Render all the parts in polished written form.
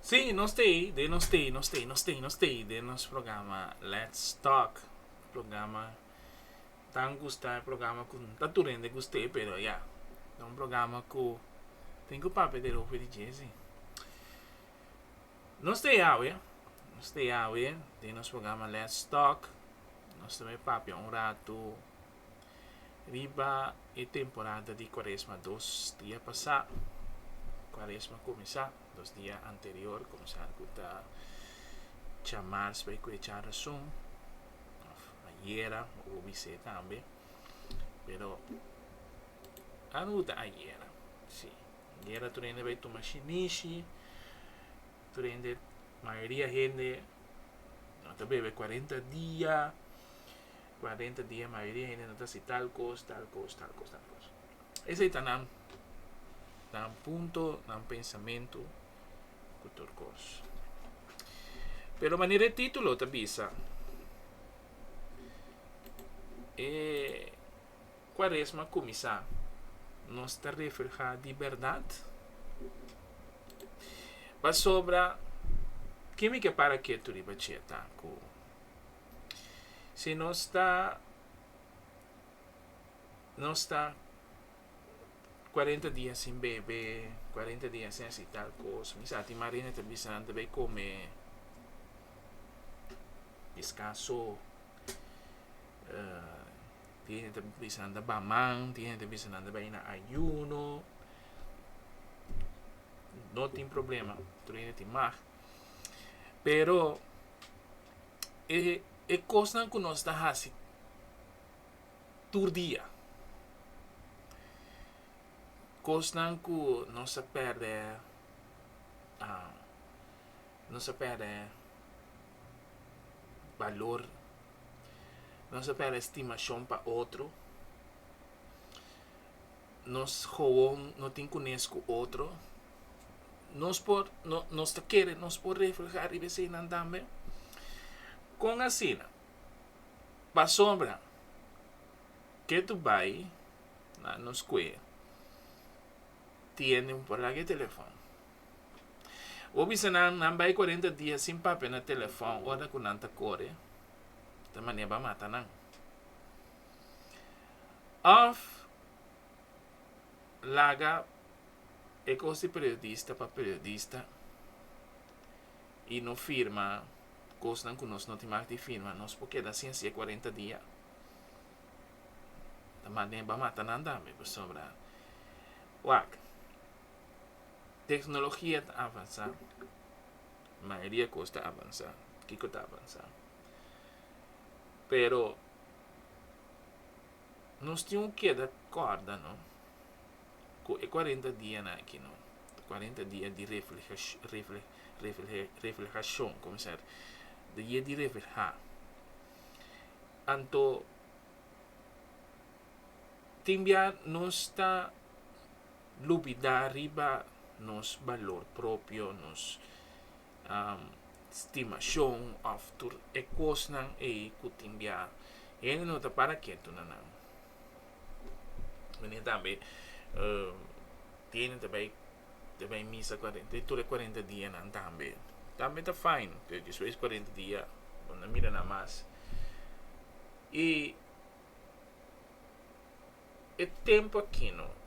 Sim, nós de nosso programa Let's Talk. Programa tan gostar, programa com tá turende gostei, pero ya. É um programa que tem que papel de roupa de Jesse. Nós tem awe, de nosso programa Let's Talk. Nós também papel um rato riba e temporada de Quaresma 2 dias passar. Quaresma começar, 2 dias anterior começar a chamar para escutar a som. Ayer o vice também, pero anuta ayer, sim. Ayer tu rende vai tomar shinishi, tu rende maioria gente não te bebe 40 dias, 40 dias maioria gente não te se tal coisa. Esse está na ponto, na pensamento, cultur coisa. Pero maneira de título te bisa. Quaresma começar, nós está refleja de verdade. Mas sobra química para que tu riba cheta. Se nós está 40 dias sem beber, 40 dias sem assim tal coisa. Misati marina te bisa vai comer descanso. Tiene te bisa anda bamang, tiene te bisa anda vai na ayuno. Não tem problema, tu te mar. Pero é coisa que nós está fazendo todo dia. Coisa que nós perde, valor, não se perde estimação para outro. Nós não tem conhecido outro. Nós queremos reflejar e ver também. Com assim, para sombra, que tu vai na escola, tem por lá que telefone. O bisa não vai 40 dias sem papel na telefone, hora que não tá corre, da maneira para matar não. Of laga é coisa periodista para periodista e não firma coisa que nós não temos de firma, nós porque da ciência 40 dias. Da maneira para matar não dá, me sobra. Wak. Tecnologia está avançando. A maioria costa avançar. Que está avançando. Pero nós temos que dar corda, não? É 40 dias aqui, não? 40 dias de reflexão, como se de dia de reflejar. Anto timbia nós está lubida arriba nos valor próprio, nos estimação of tur e coisa e kutimbia ele não está para quieto não. Mas também tem também missa 40 dias não também está fine, depois 40 dias não mira nada mais e é tempo aqui não.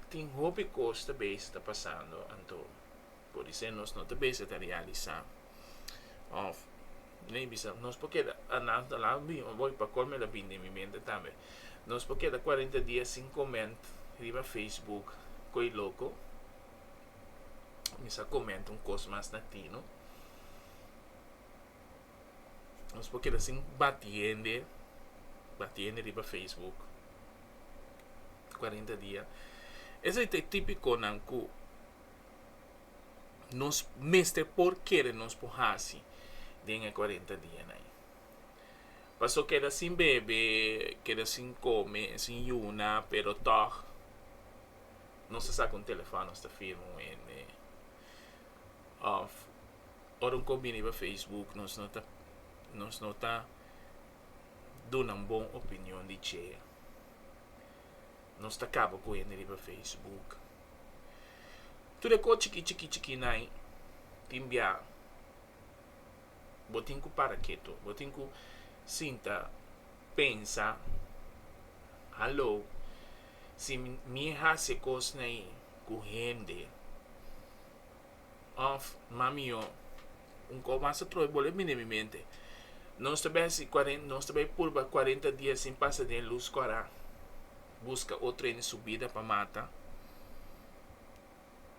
Tem hobby coisa também está passando, então por isso nós não também se está realizando. Nem bisa nós porque lá vou para colme la binde mi mente também. Nós porque da 40 dias sem comenta riba Facebook coi louco. Misa comenta coisa mais latino. Nós porque da sem batiende riba Facebook 40 dias. Esse é típico nanku. Nos mestre por querer nos porrasi de 40 dias aí. Passou que era sem beber, que era sem comer, sem yuna, pero toch não se saca um telefone, está firme ora combina para Facebook, nós não tá dando uma boa opinião de che. Nós está acaba com ele para Facebook. Tudo é coisa chiqui nai. timbia, botinku para quieto, botinku sinta, pensa, hello, se me hace coisa aí, correndo, of mamio, começa a trabalhar minimamente. Nós também por 40 dias sem passar de luz agora busca outra em subida para mata.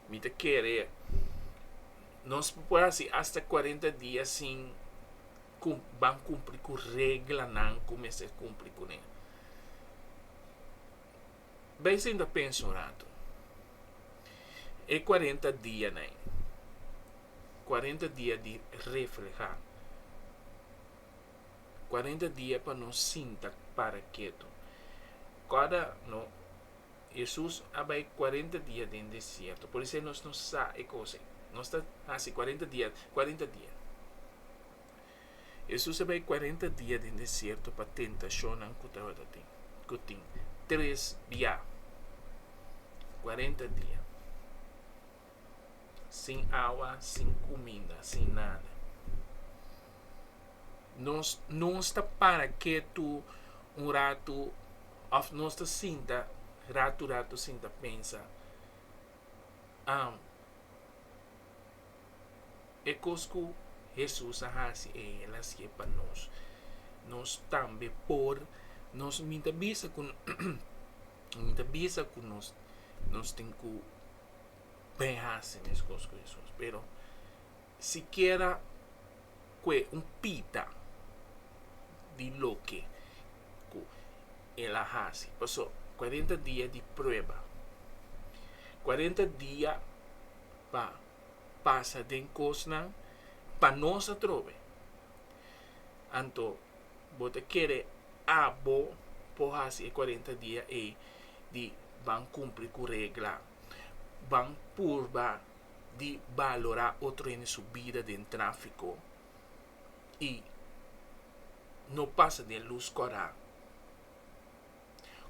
Me te querer nós por assim hasta 40 dias sem van cumprir com regra não começa a cumprir com ele. Bem ainda penso rato. É 40 dias né? 40 dias de reflejar. 40 dias para não sinta para quieto. Cada no Jesus abai 40 dias no deserto. Por isso nós não sabemos coisa. Nós está assim 40 dias. Jesus abai 40 dias no deserto para tentação não cutin. 3 dias. 40 dias. Sem água, sem comida, sem nada. Nós não está para quieto um rato, of nós está sinta, rato sinta pensa. É cosco Jesus ahasi ela se para nós. Nós também por nós minta bisa com nós tem que pensar nesse cosco Jesus. Pero siquiera que pita de lo que ela hace. Passou 40 dias de prova. 40 dias para passar de coisa para nós trove. Então, você quer abo por fazer 40 dias e de van cumprir com regra. Van purba de valorar outro em subida de tráfico e não passa de luz cora.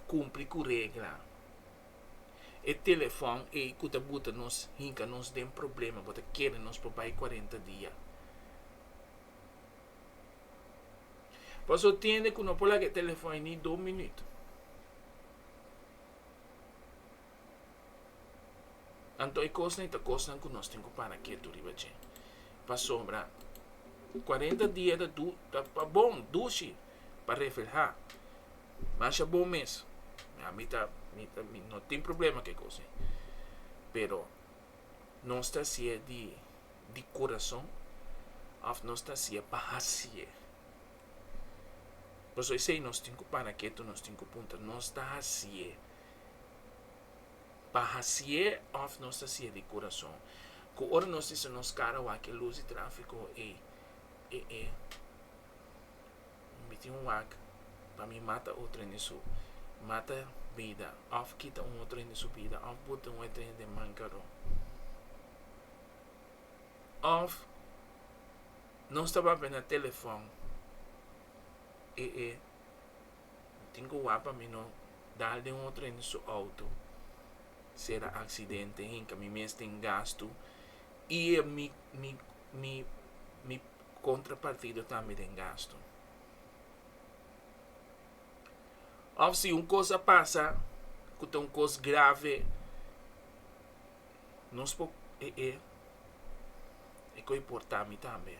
Cumpre com regra. E telefone e kuta buta nos hinka nos tem problema, bota quer nos papai 40 dias. Posso entender que não pode que telefone nem 2 minutos. Então é coisa que nós temos para que tu riba che. Para sombra 40 dias da bom duche para reflejar. Mas é bom mês. A mim não tem problema que coisa. Pero não está se de coração, ou não está se para fazer. Por isso aí nós temos para que tu nós temos ponta, não está assim. Para fazer, ou não está se de coração. Com hora nós dizemos nos cara o que luz e tráfico meter wak para mim mata outro nisso. Mata vida, of quita outro em sua vida, of bota outro em de mancaro. Of não estava bem no telefone. Tenho para mim não dar de outro em seu auto. Será acidente, em que me mês tem gasto e mi contrapartida também tem gasto. Ou se uma coisa passa, que tem uma coisa grave, nós é que importa-me também.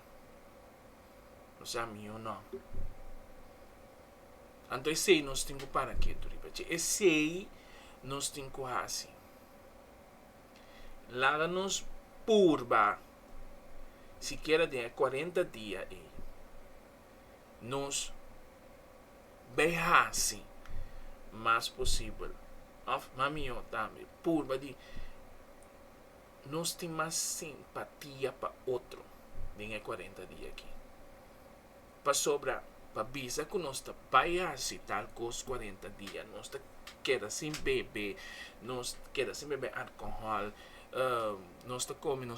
Não sabe ou não. Então, esse nós temos para que tu repete. Esse nós temos que fazer. Lá nos purba, se quer de 40 dias, nós berrase mais possível. Mami eu também, purba de nós temos mais simpatia para outro em 40 dias aqui. Para sobrar, para bisa que nós está berrase tal coisa 40 dias, nós está queda sem beber, nós queda sem beber álcool, nós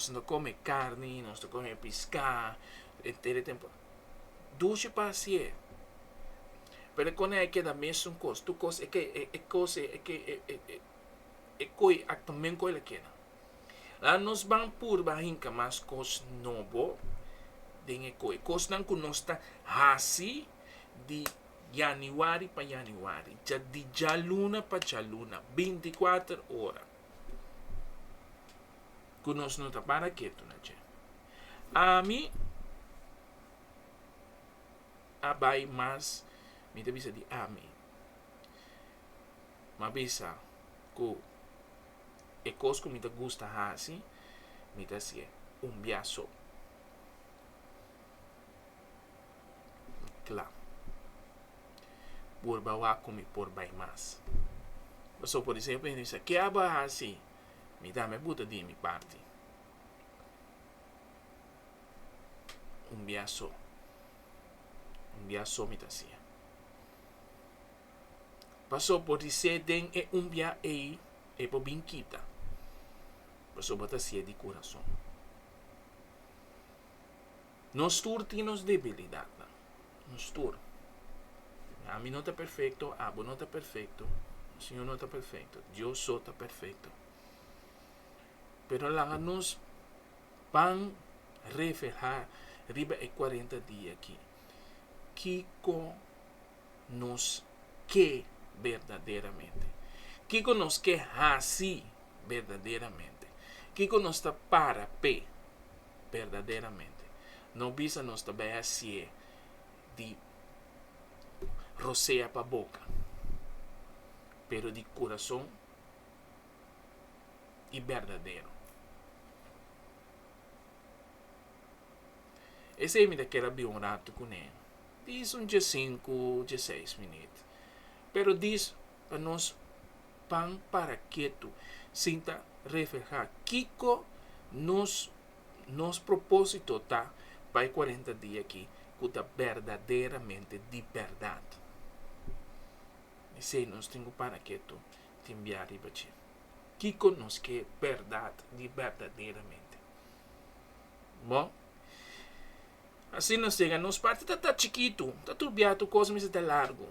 não come carne, nós não come pescar, todo tempo. Duche para si. Pero quando é que da mesma coisa, tu coisa é que é coi também coisa queda. Lá nos bang purba hinka mas kos nobo. Dengue koi. Kos nang kunosta hasi di Januari pa Januari. Di jaluna pa jaluna. 24 horas. Kunos no ta para quieto na che. Ami abay mas mita bisa di ami. Mabisa ku e kos ko mita gusta hasi mita siya biaso. Claro. Por bawa kumi por bay mas. So por exemplo, ele diz, que aba hasi? Me dá me buta di mi parte. Biaso. Biaso mita siya. Passou por dizer den e bia e po binquita. Passou bota siya di coração. Nos tur tinos debilidad. Nos tur. A mí no está perfecto, Abo no está perfecto, el Señor no está perfecto, Dios solo está perfecto. Pero la nos van reflejar arriba de 40 días aquí. Kiko nos que verdaderamente. Kiko nos que así verdaderamente. Kiko nos está para pe verdaderamente. No bisa nos está bem así de rocea pa boca, pero de coração e verdadeiro. Esse é me daquela bem um rato com ele. Diz dia 5, dia 6 minutos. Pero diz a nós pan para quieto, sinta reflejar. Kiko nos propósito tá para 40 dias aqui, que verdadeiramente de verdade. Se nós temos para quieto, te enviar a ti. Kiko nos que verdade, de verdadeiramente. Bom, assim nós chegamos, nos parte tá chiquito, tá tubiado, coisa mas tá largo.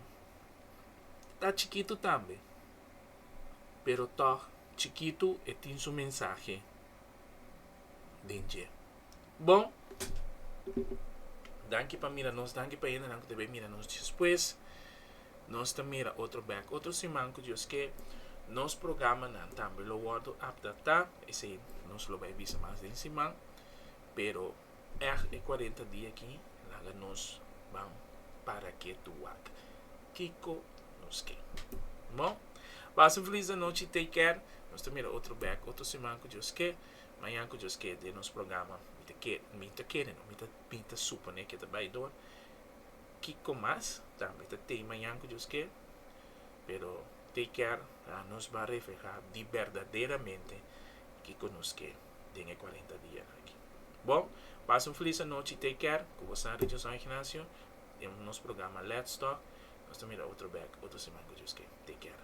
Tá chiquito também. Pero tá chiquito e tem sua mensagem dentro. Bom, danke para mira nós, danke para ele, danke também mira nós depois. Nós também mira outro back, outro semana que Deus que nos programa não também lo guardo apta esse nós lo vai visa mais de semana, pero é 40 dias aqui, lá nós vamos para que tu wak. Kiko nos que. Bom, passe feliz noite, take care. Nós também mira outro back, outro semana que Deus que, amanhã que Deus que de nos programa, mita supa né que tá vai dor. Kiko mais, também tem manhã que Deus quer, pero take care, nos vai reflejar de verdadeiramente Kiko nos quer, tem 40 dias aqui. Bom, passe feliz noite, take care, com você na Região São Ignacio, temos nosso programa Let's Talk, nós também outro back, outra semana que Deus quer, take care.